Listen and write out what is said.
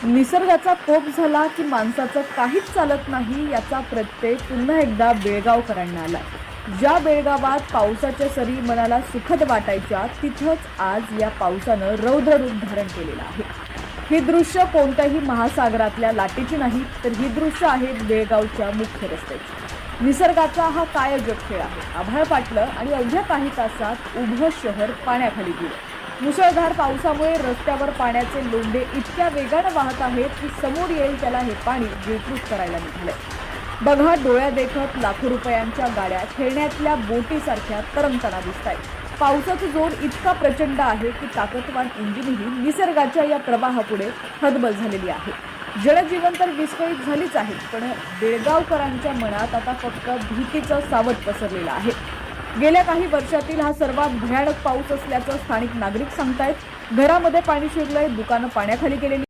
निसर्गाचा कोप झाला की माणसाचं काहीच चालत नाही याचा प्रत्यय पुन्हा एकदा बेळगावकरांना आला. ज्या बेळगावात पावसाच्या सरी मनाला सुखद वाटायच्या तिथंच आज या पावसानं रौद्र रूप धारण केलेलं आहे. ही दृश्य कोणत्याही महासागरातल्या लाटेची नाही, तर ही दृश्य आहेत बेळगावच्या मुख्य रस्त्याची. निसर्गाचा हा कायजोग खेळ आहे. आभाळ पाटलं आणि अवघ्या काही तासात उभं शहर पाण्याखाली गेलं. मुसळधार पावसामुळे रस्त्यावर पाण्याचे लोंढे इतक्या वेगानं वाहत आहेत की समोर येईल त्याला हे पाणी विकृत करायला निघालंय. बघा, डोळ्या देखत लाखो रुपयांच्या गाड्या खेळण्यातल्या बोटीसारख्या तरंगताना दिसतायत. पावसाचा जोर इतका प्रचंड आहे की ताकदवान इंजिनही निसर्गाच्या या प्रवाहापुढे हतबल झालेली आहे. जनजीवन तर विस्कळीत झालीच आहे, पण बेळगावकरांच्या मनात आता फक्त भीतीचं सावट पसरलेलं आहे. गेल्या काही वर्षातील हा सर्वात भयानक पाऊस असल्याचं स्थानिक नागरिक सांगतायत. घरामध्ये पाणी शिरलंय, दुकानं पाण्याखाली गेलेली